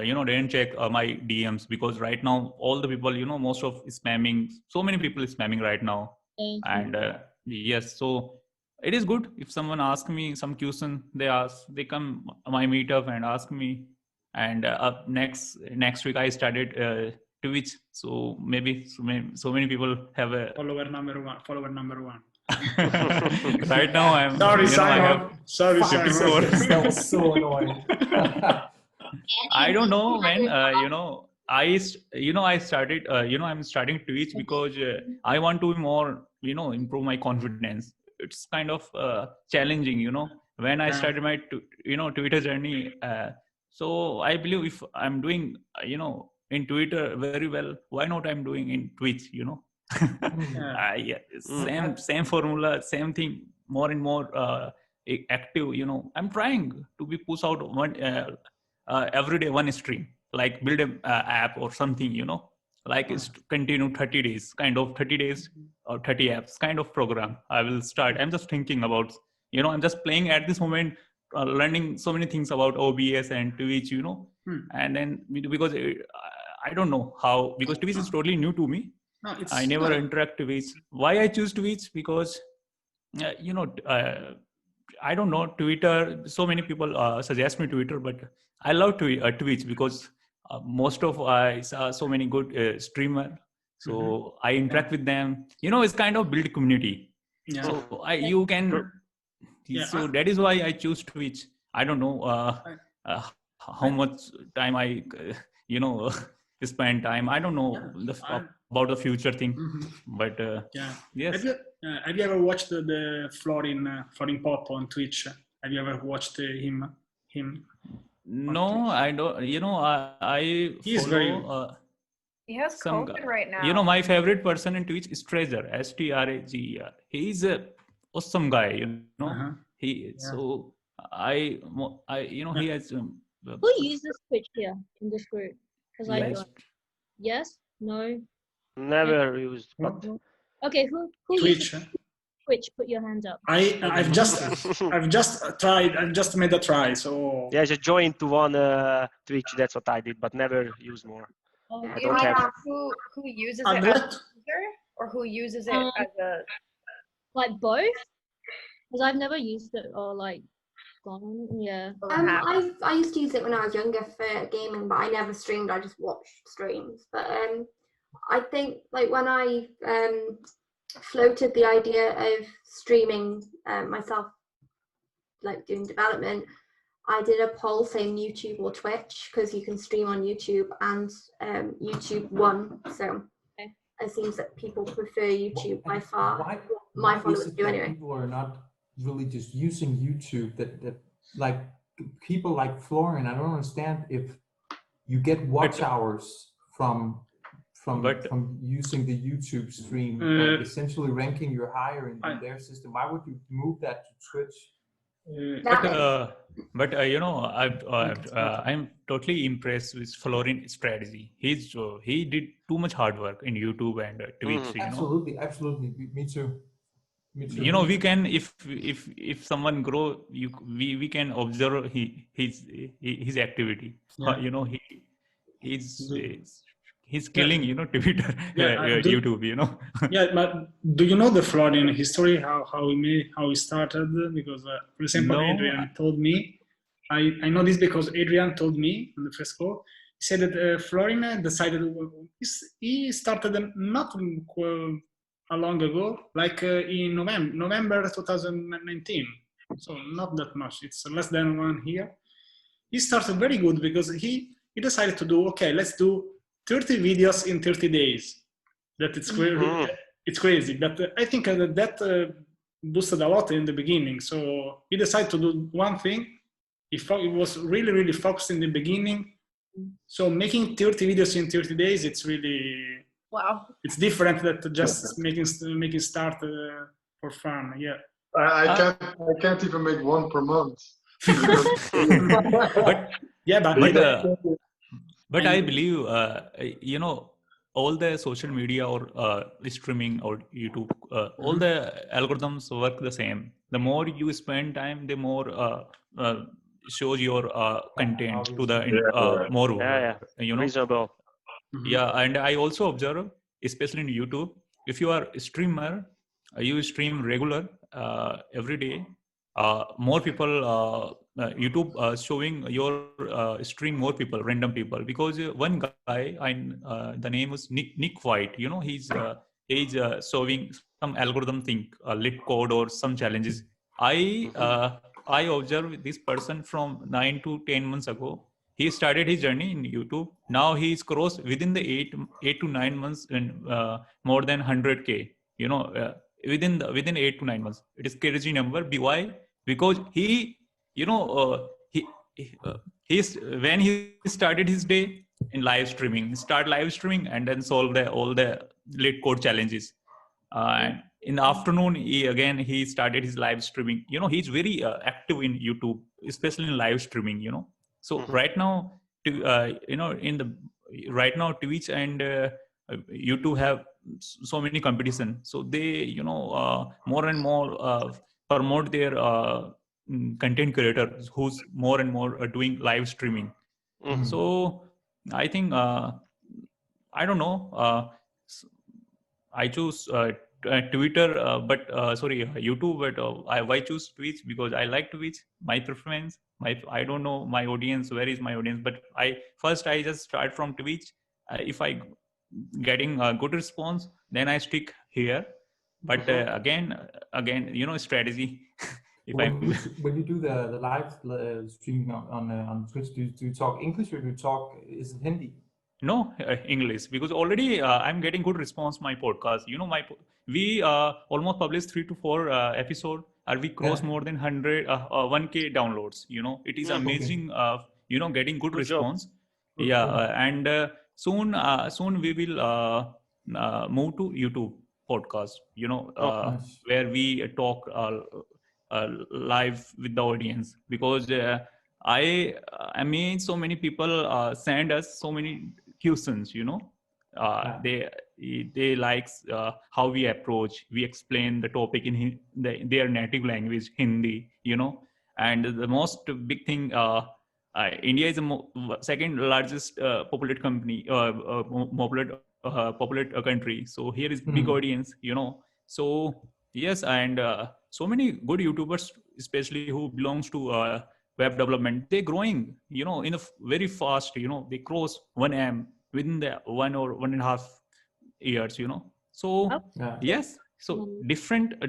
didn't check my DMs because right now all the people most of spamming, so many people is spamming right now. And yes, so it is good if someone asks me some question, they come my meetup and ask me. And next week I started Twitch, so maybe so many people have a follower number one. Right now I'm sorry, Simon. Sorry, Simon. That was so annoying. I don't know when I started I'm starting Twitch because I want to more improve my confidence. It's kind of challenging when I started my Twitter journey. So I believe if I'm doing in Twitter very well, why not I'm doing in Twitch? Same formula, same thing, more and more active. I'm trying to be push out one every day one stream, like build a app or something, like it's continue 30 days, kind of 30 days or 30 apps kind of program. I will start. I'm just thinking about, I'm just playing at this moment, learning so many things about OBS and Twitch, And then because I don't know how, because Twitch is totally new to me. No, I never interact Twitch. Why I choose Twitch? Because I don't know, Twitter. So many people suggest me Twitter, but I love Twitch because most of I saw so many good streamer. So I interact with them. It's kind of build community. Yeah. So you can. So that is why I choose Twitch. I don't know how much time I spend time. I don't know about the future thing, but yes. Have you ever watched the Florin Pop on Twitch? Have you ever watched him? No, I don't. I He's follow, very. He has COVID right now. My favorite person in Twitch is Strager, Strager. He's a awesome guy. So he has. Who uses Twitch here in this group? Because I don't. Yes? No? Never used. But... Okay, who Twitch? Uses Twitch? Put your hand up. I've just tried. I've just made a try. So yeah, I just joined to one Twitch. That's what I did, but never use more. I don't have. Who uses it as a user, or who uses it as a like both? Because I've never used it or like gone. Yeah. I used to use it when I was younger for gaming, but I never streamed. I just watched streams. But I think like when I floated the idea of streaming myself, like doing development, I did a poll saying YouTube or Twitch because you can stream on YouTube, and YouTube won. So it seems that people prefer YouTube by far. My followers do anyway. People are not really just using YouTube. That like people like Florin. I don't understand if you get watch hours from using the YouTube stream, essentially ranking you higher in their system. Why would you move that to Twitch? I'm totally impressed with Florin's strategy. He did too much hard work in YouTube and Twitch. Absolutely. Me too. We can, if someone grow, we can observe his activity. He's killing Twitter, YouTube. Yeah, but do you know the Florin history? How he started? Because for example, Adrian told me. I know this because Adrian told me on the first call. He said that Florin decided he started not long ago, like in November 2019. So not that much. It's less than 1 year. He started very good because he decided to do, okay, let's do 30 videos in 30 days. That it's crazy. But I think that boosted a lot in the beginning. So he decided to do one thing. He was really, really focused in the beginning. So making 30 videos in 30 days, it's really... Wow. It's different than just making start for fun. Yeah. I can't even make one per month. But I believe all the social media or streaming or YouTube, all the algorithms work the same. The more you spend time, the more shows your content to the more. Reasonable. Yeah, and I also observe, especially in YouTube, if you are a streamer, you stream regular every day, more people, YouTube showing your stream more people, random people, because one guy, the name is Nick White, he's showing some algorithm thing, lit code or some challenges. I observed this person from 9 to 10 months ago. He started his journey in YouTube. Now he's crossed within the 8 to 9 months and more than 100K. Within 8 to 9 months. It is crazy number. Why? Because he when he started his day in live streaming, and then solve all the late code challenges. And in the afternoon, he started his live streaming. He's very active in YouTube, especially in live streaming. So right now, right now Twitch and YouTube have so many competition. So they, more and more promote their content creators who's more and more doing live streaming. So I think I don't know. I choose Twitter, but sorry, YouTube. But why choose Twitch? Because I like Twitch. My preference. I don't know my audience. Where is my audience? But I just start from Twitch. If I getting a good response, then I stick here. But again, strategy. When you do the live streaming on Twitch, do you talk English or do you talk, is it Hindi? No, English, because already I'm getting good response my podcast. We almost publish 3 to 4 episode, and we cross more than 1K downloads. It is amazing. Getting good response. And soon we will move to YouTube podcast. Where we talk live with the audience, because I mean, so many people send us so many questions. They like how we approach. We explain the topic in their native language, Hindi. And the most big thing. India is the second largest populated country. So here is big audience. So yes, and so many good YouTubers, especially who belongs to web development, they're growing, in a very fast, they cross 1M within the 1 or 1.5 years, So yes, so different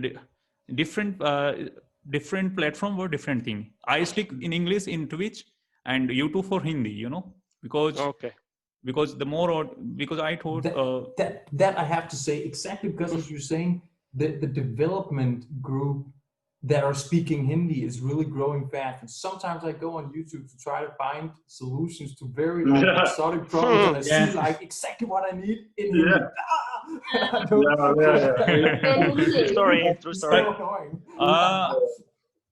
platform for different thing. I stick in English in Twitch and YouTube for Hindi, because the more, because I thought that I have to say, exactly because as you're saying, the development group that are speaking Hindi is really growing fast. And sometimes I go on YouTube to try to find solutions to very exotic problems, and I see like exactly what I need in Hindi. True story. So annoying.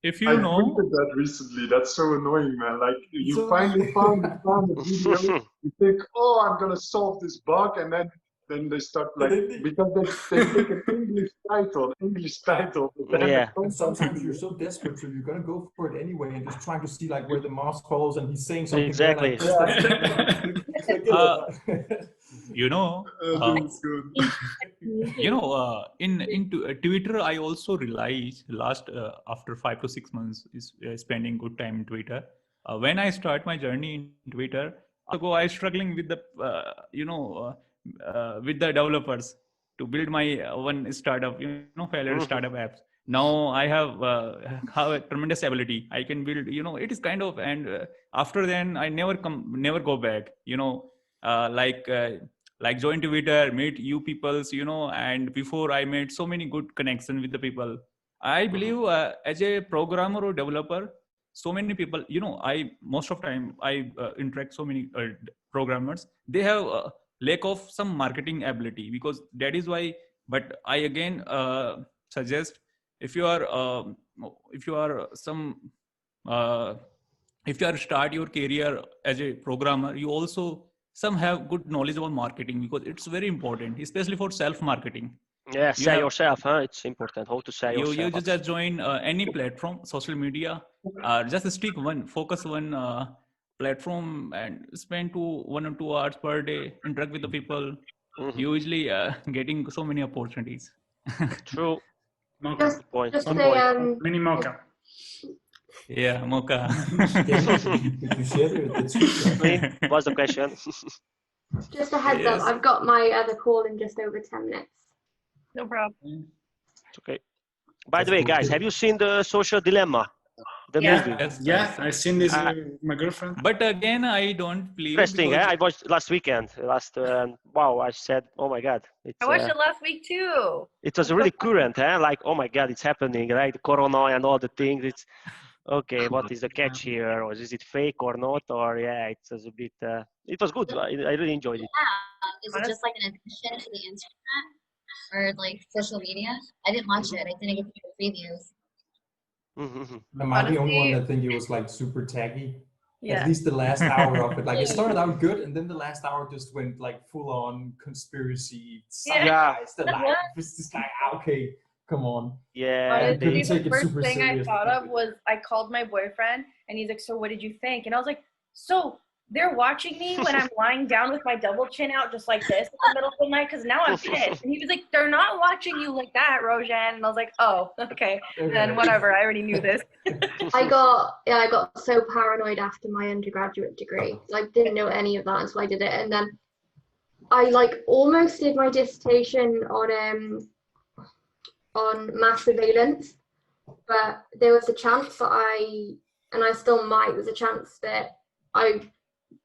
If you know, I tweeted that recently. That's so annoying, man. Like you finally found a video, you think, oh, I'm gonna solve this bug, and then they start like, because they pick an English title. And sometimes you're so desperate, so you're gonna go for it anyway, and just trying to see like where the mouse follows, and he's saying something exactly. In Twitter, I also realized last after 5 to 6 months is spending good time in Twitter. When I start my journey in Twitter, I was struggling with the with the developers to build my one startup, failure startup apps. Now I have a tremendous ability. I can build, it is kind of, and after then I never go back, like join Twitter, meet you peoples, and before I made so many good connections with the people. I believe as a programmer or developer, so many people, most of time I interact so many programmers, they have lack of some marketing ability, because that is why. But I again suggest, if you are start your career as a programmer, you also some have good knowledge about marketing, because it's very important, especially for self marketing. Yeah, sell yourself, huh? It's important how to sell yourself. You just join any platform, social media, just stick focus one platform and spend 1 or 2 hours per day, interact with the people. You usually getting so many opportunities. True. Just say, Deni Moka. Yeah, Moka. What's the question? Just a heads up, I've got my other call in just over 10 minutes. No problem. It's okay. By the way, guys, have you seen the Social Dilemma? The movie? Yeah, I've seen this with my girlfriend. But again, I don't believe. Interesting, I watched last weekend. Wow, I said, oh my God. I watched it last week too. It was really current, like, oh my God, it's happening, right? The corona and all the things. It's okay, what is the catch here? Or is it fake or not? Or it was a bit, it was good. I really enjoyed it. Yeah, is it just like an addition to the internet or like social media? I didn't watch it. I didn't get the previews. Am I the only one that think it was like super taggy? Yeah. At least the last hour of it. Like it started out good, and then the last hour just went like full on conspiracy. It's just like, okay, come on. Yeah. Honestly, the first thing I thought of was I called my boyfriend, and he's like, "So what did you think?" And I was like, "So they're watching me when I'm lying down with my double chin out just like this in the middle of the night because now I'm pissed. And he was like, they're not watching you like that, Rojan. And I was like, oh, okay. Then whatever, I already knew this. I got so paranoid after my undergraduate degree. I didn't know any of that until I did it. And then I like almost did my dissertation on mass surveillance, but there was a chance that I still might, there's a chance that I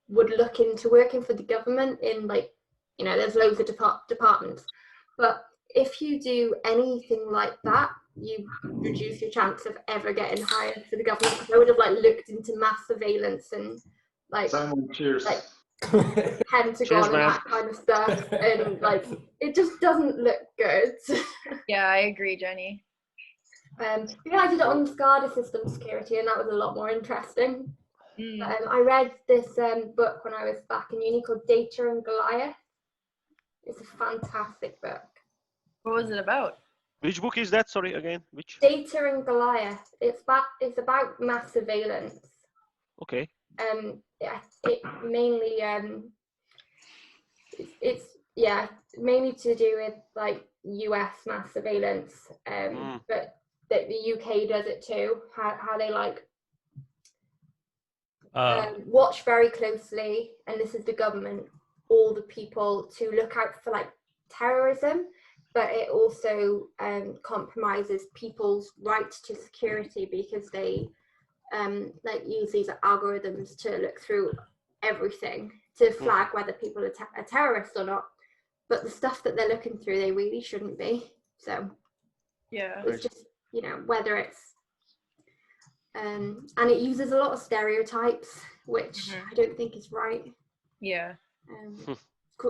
would look into working for the government in like, you know, there's loads of departments. But if you do anything like that, you reduce your chance of ever getting hired for the government. I would have like looked into mass surveillance and like, Simon, cheers. Like Pentagon and that kind of stuff, and like it just doesn't look good. Yeah, I agree, Jenny. Yeah, I did it on SCADA system security, and that was a lot more interesting. I read this book when I was back in uni called Data and Goliath. It's a fantastic book. What was it about? Which book is that? Sorry, again. Which? Data and Goliath. It's about mass surveillance. Okay. It mainly it's mainly to do with like US mass surveillance, but that the UK does it too. How they like watch very closely, and this is the government, all the people to look out for like terrorism, but it also compromises people's right to security because they like use these algorithms to look through everything to flag whether people are terrorists or not. But the stuff that they're looking through, they really shouldn't be. So yeah, it's just, you know, whether it's and it uses a lot of stereotypes, which I don't think is right. Yeah.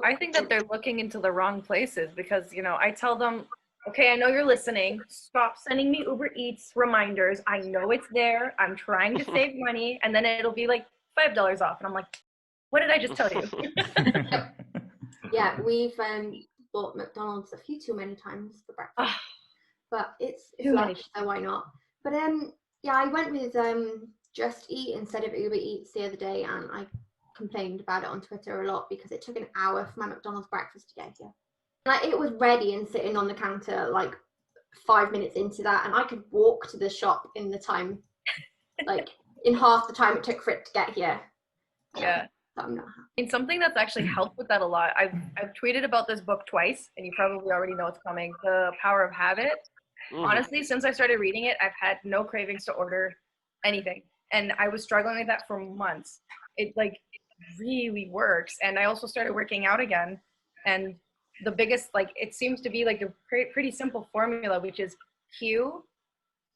I think that they're looking into the wrong places because, you know, I tell them, okay, I know you're listening. Stop sending me Uber Eats reminders. I know it's there. I'm trying to save money. And then it'll be like $5 off. And I'm like, what did I just tell you? Yeah, we've bought McDonald's a few too many times for breakfast. But it's lunch, so why not? But yeah, I went with Just Eat instead of Uber Eats the other day, and I complained about it on Twitter a lot because it took an hour for my McDonald's breakfast to get here. Like it was ready and sitting on the counter like 5 minutes into that, and I could walk to the shop in the time, like in half the time it took for it to get here. Yeah. I'm not happy. And something that's actually helped with that a lot. I've tweeted about this book twice, and you probably already know it's coming. The Power of Habit. Honestly, since I started reading it, I've had no cravings to order anything, and I was struggling with that for months. It like really works, and I also started working out again, and the biggest, like, it seems to be like a pretty simple formula, which is cue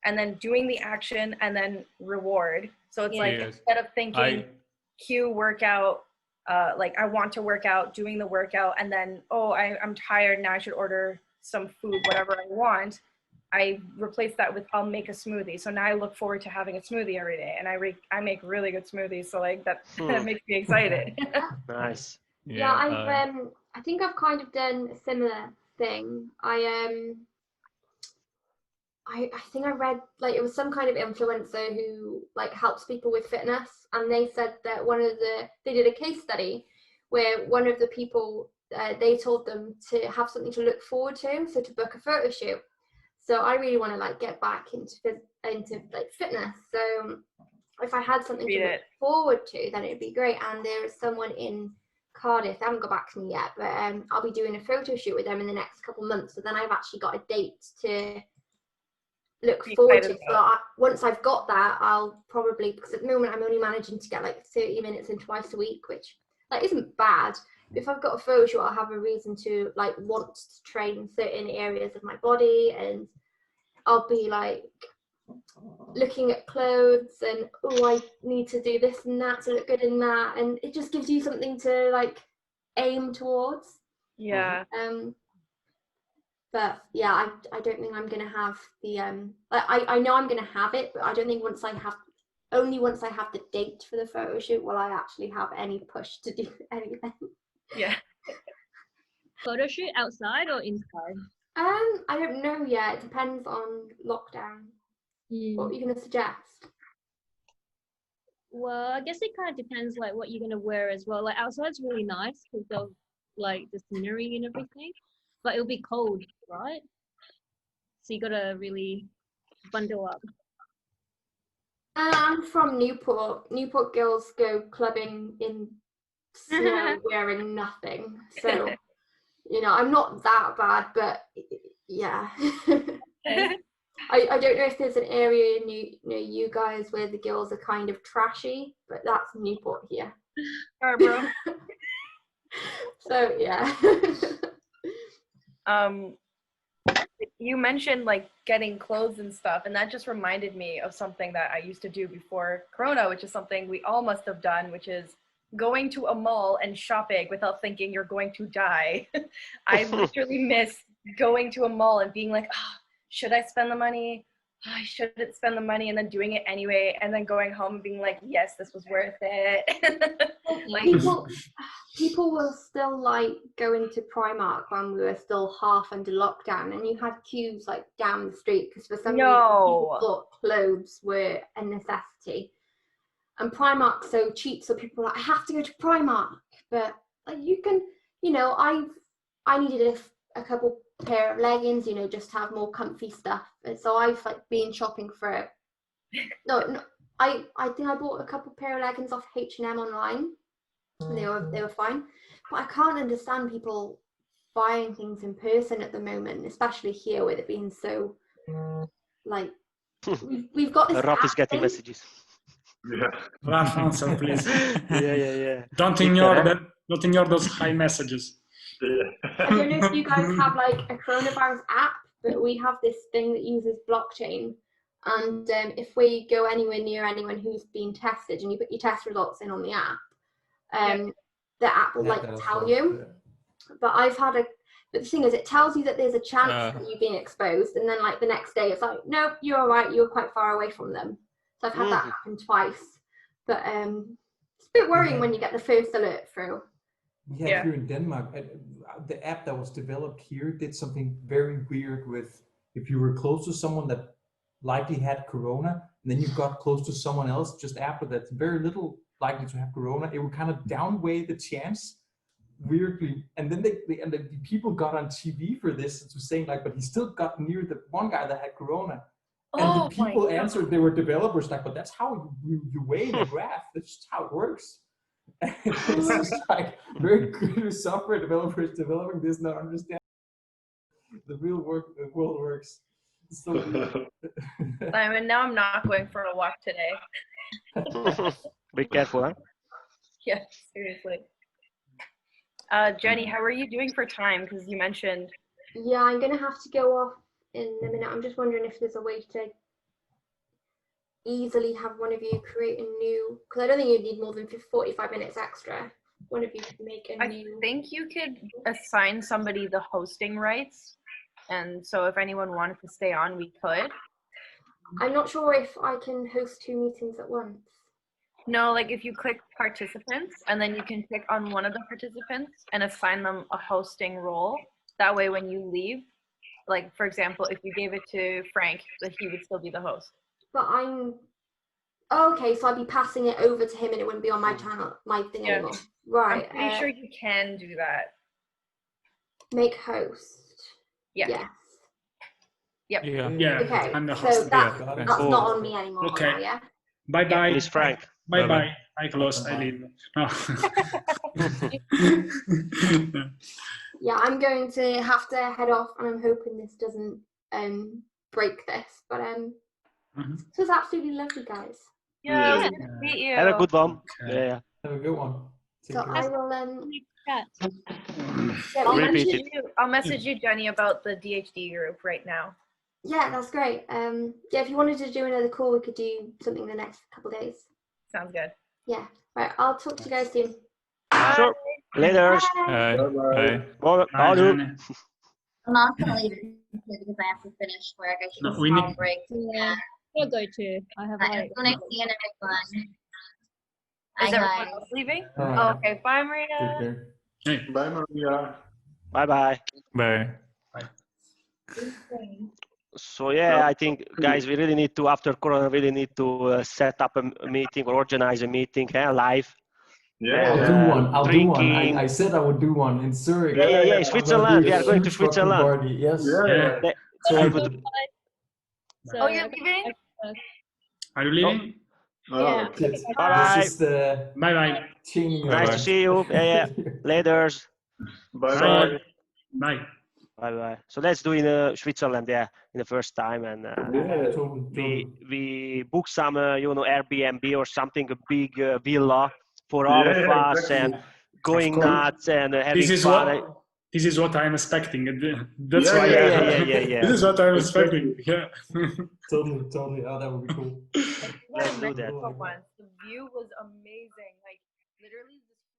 and then doing the action and then reward. So it's like instead of thinking cue workout, like I want to work out, doing the workout, and then, oh, I'm tired now, I should order some food, whatever I want. I replace that with I'll make a smoothie. So now I look forward to having a smoothie every day, and I make really good smoothies. So like that makes me excited. Nice. Yeah, I think I've kind of done a similar thing. I think I read like it was some kind of influencer who like helps people with fitness, and they said that they did a case study where one of the people they told them to have something to look forward to, so to book a photo shoot. So I really want to like get back into like fitness. So if I had something to look forward to, then it'd be great. And there is someone in Cardiff, they haven't got back to me yet, but I'll be doing a photo shoot with them in the next couple months. So then I've actually got a date to look forward to. So once I've got that, I'll probably, because at the moment I'm only managing to get like 30 minutes in twice a week, which like isn't bad. If I've got a photo shoot, I'll have a reason to like want to train certain areas of my body, and I'll be like looking at clothes and, oh, I need to do this and that to look good in that, and it just gives you something to like aim towards. Yeah. But yeah, I don't think I'm gonna have the I know I'm gonna have it, but I don't think once I have the date for the photo shoot will I actually have any push to do anything. Yeah. Photo shoot outside or inside? I don't know yet. It depends on lockdown. What are you gonna suggest? Well, I guess it kind of depends like what you're gonna wear as well. Like outside's really nice because of like the scenery and everything, but it'll be cold, right? So you gotta really bundle up. I'm from Newport. Newport girls go clubbing in snow wearing nothing. So, you know, I'm not that bad, but yeah. I don't know if there's an area near you guys where the girls are kind of trashy, but that's Newport here. Barbara. So yeah. You mentioned like getting clothes and stuff, and that just reminded me of something that I used to do before Corona, which is something we all must have done, which is going to a mall and shopping without thinking you're going to die. I literally miss going to a mall and being like, oh, should I spend the money? Oh, I shouldn't spend the money, and then doing it anyway, and then going home and being like, yes, this was worth it. Like, people were still like going to Primark when we were still half under lockdown, and you had queues like down the street because for some reason people thought clothes were a necessity. And Primark's so cheap, so people are like, I have to go to Primark. But like, you can, you know, I needed a couple pair of leggings, you know, just to have more comfy stuff. And so I've like been shopping for no, I think I bought a couple pair of leggings off H&M online. And they were fine. But I can't understand people buying things in person at the moment, especially here with it being so like we've got this. Raf is getting messages. Yeah. Raf, answer, please. Yeah. Don't ignore that. Don't ignore those high messages. I don't know if you guys have like a coronavirus app, but we have this thing that uses blockchain. And if we go anywhere near anyone who's been tested and you put your test results in on the app, the app will like tell you. But but the thing is, it tells you that there's a chance that you've been exposed, and then like the next day it's like, no, you're all right, you're quite far away from them. So I've had that happen twice. But it's a bit worrying when you get the first alert through. We had here in Denmark, the app that was developed here did something very weird with if you were close to someone that likely had corona, and then you got close to someone else just after that, very little likely to have corona, it would kind of downweigh the chance weirdly. And then the people got on TV for this to saying like, but he still got near the one guy that had corona. And the people answered, they were developers like, but that's how you weigh the graph. That's just how it works. And it's just like very good software developers developing this, not understand the world works. So Simon, now I'm not going for a walk today. Be careful, huh? Yeah, seriously. Jenny, how are you doing for time? Because you mentioned. Yeah, I'm gonna have to go off in a minute. I'm just wondering if there's a way to easily have one of you create a new, because I don't think you'd need more than 45 minutes extra. One of you could make a new. I think you could assign somebody the hosting rights, and so if anyone wanted to stay on, we could. I'm not sure if I can host 2 meetings at once. No, like if you click participants and then you can click on one of the participants and assign them a hosting role. That way when you leave, like for example, if you gave it to Frank, that he would still be the host. But okay, so I'd be passing it over to him and it wouldn't be on my channel, my thing anymore. Right. I'm pretty sure you can do that. Make host. Yeah. Yes. Yep. Yeah. Okay, I'm so that's not on me anymore. Okay. Now, yeah. Bye. It's Frank. Bye. I close. I leave. No. Yeah, I'm going to have to head off, and I'm hoping this doesn't break this. But this was absolutely lovely, guys. Yeah, good to meet you. Have a good one. Okay. Yeah. have a good one. So I will I'll message you, Jenny, about the DHD group right now. Yeah, that's great. Yeah, if you wanted to do another call, we could do something the next couple of days. Sounds good. Yeah. Right, I'll talk to you guys soon. Sure. Later. Bye. Bye. I'm not gonna leave it because I have to finish work. I should We small need- break. Yeah, I'll go too. I have like. Until next see you in a big one. Is Bye, everyone guys. else leaving? Alright. Oh, okay. Bye, Take Marina. care. Hey. Bye, Maria. Bye. Bye. So yeah, I think guys, we really need to, after Corona, really need to set up a meeting or organize a meeting live. Yeah, I'll do one. I'll do one. Drinking. I said I would do one in Zurich. Yeah. I'm Switzerland. gonna do We a are going to huge fucking Switzerland. party. Yes. Yeah. I would. So Oh, you're leaving? Are you leaving? Yeah. Bye. This is the Bye bye. chaining Nice to see you. Yeah. Laters. Bye Bye. bye. Bye. Bye. So let's do in Switzerland, in the first time, and we book some, Airbnb or something, a big villa for all of us, exactly. and going nuts and having This is fun. This is what I'm expecting. That's why. Yeah. This is what I'm expecting. Yeah. Totally. Oh, that would be cool. Let's do that. Once. The view was amazing. Like literally.